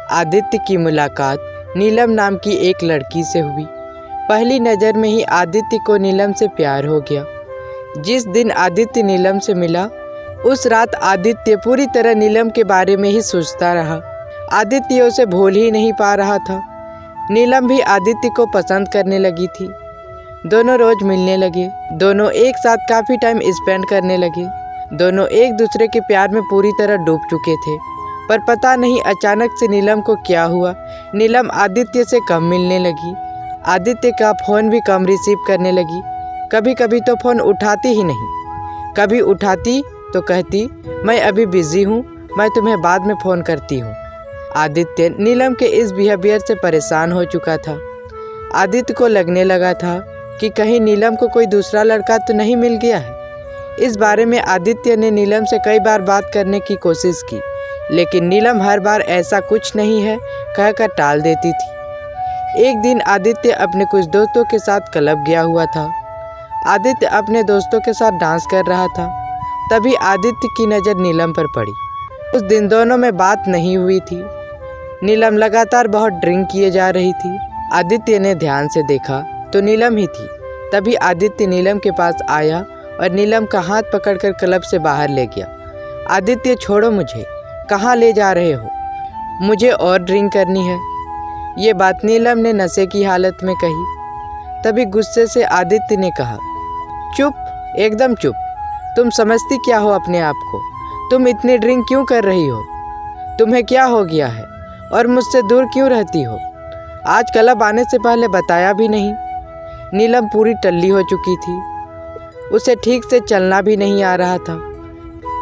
आदित्य की मुलाकात नीलम नाम की एक लड़की से हुई। पहली नज़र में ही आदित्य को नीलम से प्यार हो गया। जिस दिन आदित्य नीलम से मिला, उस रात आदित्य पूरी तरह नीलम के बारे में ही सोचता रहा। आदित्य उसे भूल ही नहीं पा रहा था। नीलम भी आदित्य को पसंद करने लगी थी। दोनों रोज मिलने लगे, दोनों एक साथ काफ़ी टाइम स्पेंड करने लगे। दोनों एक दूसरे के प्यार में पूरी तरह डूब चुके थे। पर पता नहीं अचानक से नीलम को क्या हुआ। नीलम आदित्य से कम मिलने लगी। आदित्य का फ़ोन भी कम रिसीव करने लगी। कभी कभी तो फ़ोन उठाती ही नहीं। कभी उठाती तो कहती, मैं अभी बिज़ी हूँ, मैं तुम्हें बाद में फ़ोन करती हूँ। आदित्य नीलम के इस बिहेवियर से परेशान हो चुका था। आदित्य को लगने लगा था कि कहीं नीलम को कोई दूसरा लड़का तो नहीं मिल गया है। इस बारे में आदित्य ने नीलम से कई बार बात करने की कोशिश की, लेकिन नीलम हर बार ऐसा कुछ नहीं है कहकर टाल देती थी। एक दिन आदित्य अपने कुछ दोस्तों के साथ क्लब गया हुआ था। आदित्य अपने दोस्तों के साथ डांस कर रहा था। तभी आदित्य की नज़र नीलम पर पड़ी। उस दिन दोनों में बात नहीं हुई थी। नीलम लगातार बहुत ड्रिंक किए जा रही थी। आदित्य ने ध्यान से देखा तो नीलम ही थी। तभी आदित्य नीलम के पास आया और नीलम का हाथ पकड़कर क्लब से बाहर ले गया। आदित्य, छोड़ो मुझे, कहाँ ले जा रहे हो? मुझे और ड्रिंक करनी है। ये बात नीलम ने नशे की हालत में कही। तभी गुस्से से आदित्य ने कहा, चुप, एकदम चुप। तुम समझती क्या हो अपने आप को? तुम इतनी ड्रिंक क्यों कर रही हो? तुम्हें क्या हो गया है और मुझसे दूर क्यों रहती हो? आज क्लब आने से पहले बताया भी नहीं। नीलम पूरी टल्ली हो चुकी थी। उसे ठीक से चलना भी नहीं आ रहा था।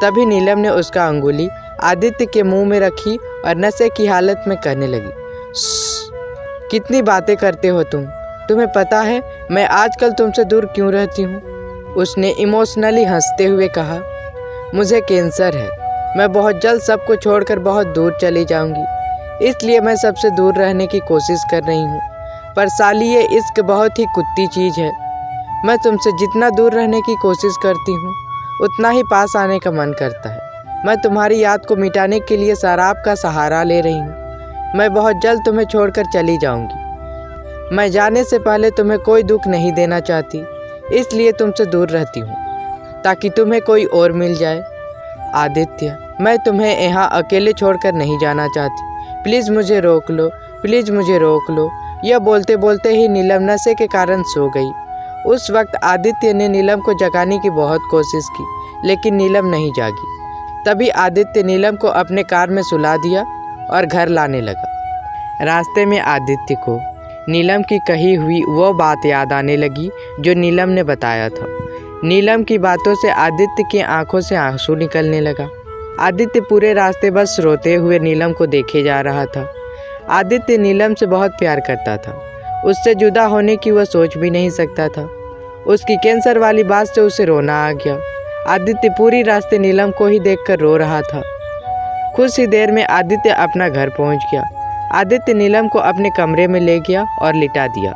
तभी नीलम ने उसका अंगुली आदित्य के मुंह में रखी और नशे की हालत में कहने लगी, कितनी बातें करते हो तुम? तुम्हें पता है मैं आजकल तुमसे दूर क्यों रहती हूँ? उसने इमोशनली हंसते हुए कहा, मुझे कैंसर है। मैं बहुत जल्द सबको छोड़कर बहुत दूर चली जाऊंगी, इसलिए मैं सबसे दूर रहने की कोशिश कर रही हूँ। पर साली, ये इश्क बहुत ही कुत्ती चीज़ है। मैं तुमसे जितना दूर रहने की कोशिश करती हूँ, उतना ही पास आने का मन करता है। मैं तुम्हारी याद को मिटाने के लिए शराब का सहारा ले रही हूँ। मैं बहुत जल्द तुम्हें छोड़कर चली जाऊँगी। मैं जाने से पहले तुम्हें कोई दुख नहीं देना चाहती, इसलिए तुमसे दूर रहती हूँ ताकि तुम्हें कोई और मिल जाए। आदित्य, मैं तुम्हें यहाँ अकेले छोड़कर नहीं जाना चाहती। प्लीज़ मुझे रोक लो, प्लीज़ मुझे रोक लो। यह बोलते बोलते ही नीलम नशे के कारण सो गई। उस वक्त आदित्य ने नीलम को जगाने की बहुत कोशिश की, लेकिन नीलम नहीं जागी। तभी आदित्य नीलम को अपने कार में सुला दिया और घर लाने लगा। रास्ते में आदित्य को नीलम की कही हुई वो बात याद आने लगी जो नीलम ने बताया था। नीलम की बातों से आदित्य की आंखों से आंसू निकलने लगा। आदित्य पूरे रास्ते बस रोते हुए नीलम को देखे जा रहा था। आदित्य नीलम से बहुत प्यार करता था। उससे जुदा होने की वह सोच भी नहीं सकता था। उसकी कैंसर वाली बात से उसे रोना आ गया। आदित्य पूरी रास्ते नीलम को ही देखकर रो रहा था। कुछ ही देर में आदित्य अपना घर पहुंच गया। आदित्य नीलम को अपने कमरे में ले गया और लिटा दिया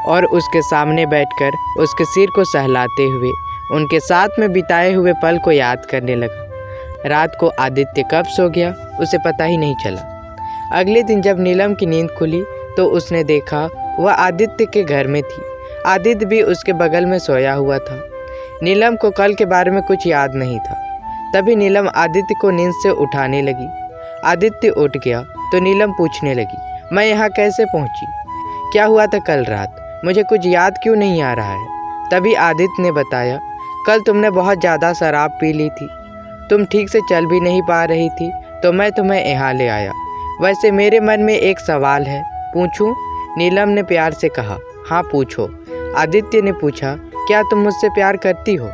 और उसके सामने बैठकर उसके सिर को सहलाते हुए उनके साथ में बिताए हुए पल को याद करने लगा। रात को आदित्य कब सो गया उसे पता ही नहीं चला। अगले दिन जब नीलम की नींद खुली तो उसने देखा वह आदित्य के घर में थी। आदित्य भी उसके बगल में सोया हुआ था। नीलम को कल के बारे में कुछ याद नहीं था। तभी नीलम आदित्य को नींद से उठाने लगी। आदित्य उठ गया तो नीलम पूछने लगी, मैं यहाँ कैसे पहुँची? क्या हुआ था कल रात? मुझे कुछ याद क्यों नहीं आ रहा है? तभी आदित्य ने बताया, कल तुमने बहुत ज़्यादा शराब पी ली थी। तुम ठीक से चल भी नहीं पा रही थी, तो मैं तुम्हें यहाँ ले आया। वैसे मेरे मन में एक सवाल है, पूछूं? नीलम ने प्यार से कहा। हाँ पूछो। आदित्य ने पूछा, क्या तुम मुझसे प्यार करती हो?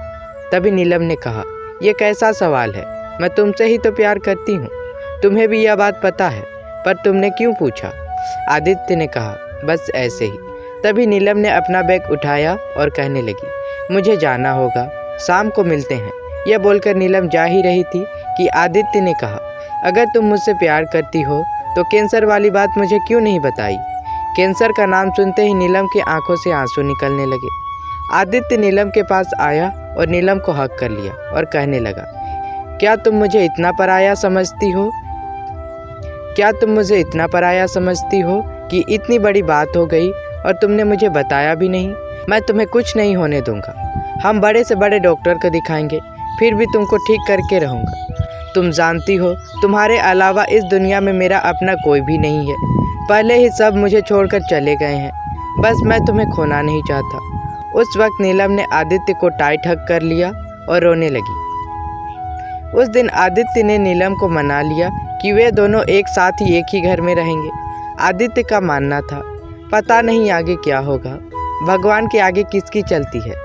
तभी नीलम ने कहा, यह कैसा सवाल है? मैं तुमसे ही तो प्यार करती हूँ। तुम्हें भी यह बात पता है, पर तुमने क्यों पूछा? आदित्य ने कहा, बस ऐसे ही। तभी नीलम ने अपना बैग उठाया और कहने लगी, मुझे जाना होगा, शाम को मिलते हैं। यह बोलकर नीलम जा ही रही थी कि आदित्य ने कहा, अगर तुम मुझसे प्यार करती हो तो कैंसर वाली बात मुझे क्यों नहीं बताई? कैंसर का नाम सुनते ही नीलम की आंखों से आंसू निकलने लगे। आदित्य नीलम के पास आया और नीलम को हक कर लिया और कहने लगा, क्या तुम मुझे इतना पराया समझती हो क्या तुम मुझे इतना पराया समझती हो कि इतनी बड़ी बात हो गई और तुमने मुझे बताया भी नहीं? मैं तुम्हें कुछ नहीं होने दूंगा। हम बड़े से बड़े डॉक्टर को दिखाएंगे, फिर भी तुमको ठीक करके रहूँगा। तुम जानती हो तुम्हारे अलावा इस दुनिया में मेरा अपना कोई भी नहीं है। पहले ही सब मुझे छोड़कर चले गए हैं। बस मैं तुम्हें खोना नहीं चाहता। उस वक्त नीलम ने आदित्य को टाइट हग कर लिया और रोने लगी। उस दिन आदित्य ने नीलम को मना लिया कि वे दोनों एक साथ ही एक ही घर में रहेंगे। आदित्य का मानना था, पता नहीं आगे क्या होगा, भगवान के आगे किसकी चलती है,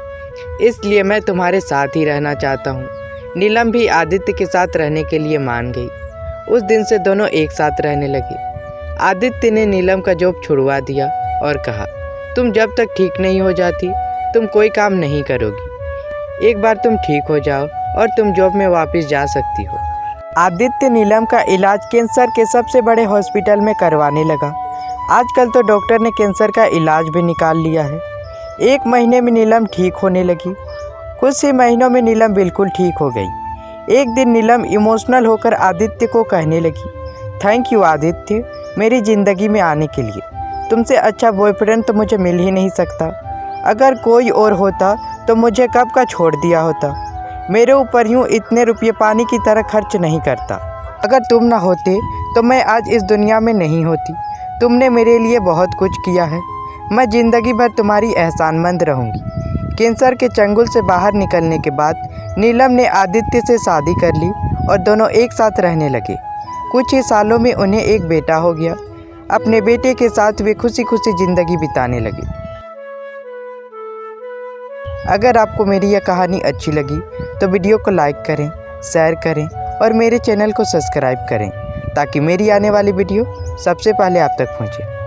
इसलिए मैं तुम्हारे साथ ही रहना चाहता हूँ। नीलम भी आदित्य के साथ रहने के लिए मान गई। उस दिन से दोनों एक साथ रहने लगे। आदित्य ने नीलम का जॉब छुड़वा दिया और कहा, तुम जब तक ठीक नहीं हो जाती तुम कोई काम नहीं करोगी। एक बार तुम ठीक हो जाओ और तुम जॉब में वापस जा सकती हो। आदित्य नीलम का इलाज कैंसर के सबसे बड़े हॉस्पिटल में करवाने लगा। आजकल तो डॉक्टर ने कैंसर का इलाज भी निकाल लिया है। 1 महीने में नीलम ठीक होने लगी। कुछ ही महीनों में नीलम बिल्कुल ठीक हो गई। एक दिन नीलम इमोशनल होकर आदित्य को कहने लगी, थैंक यू आदित्य, मेरी ज़िंदगी में आने के लिए। तुमसे अच्छा बॉयफ्रेंड तो मुझे मिल ही नहीं सकता। अगर कोई और होता तो मुझे कब का छोड़ दिया होता। मेरे ऊपर यूँ इतने रुपये पानी की तरह खर्च नहीं करता। अगर तुम ना होते तो मैं आज इस दुनिया में नहीं होती। तुमने मेरे लिए बहुत कुछ किया है। मैं ज़िंदगी भर तुम्हारी एहसानमंद रहूँगी। कैंसर के चंगुल से बाहर निकलने के बाद नीलम ने आदित्य से शादी कर ली और दोनों एक साथ रहने लगे। कुछ ही सालों में उन्हें एक बेटा हो गया। अपने बेटे के साथ वे खुशी खुशी ज़िंदगी बिताने लगे। अगर आपको मेरी यह कहानी अच्छी लगी तो वीडियो को लाइक करें, शेयर करें और मेरे चैनल को सब्सक्राइब करें ताकि मेरी आने वाली वीडियो सबसे पहले आप तक पहुंचे।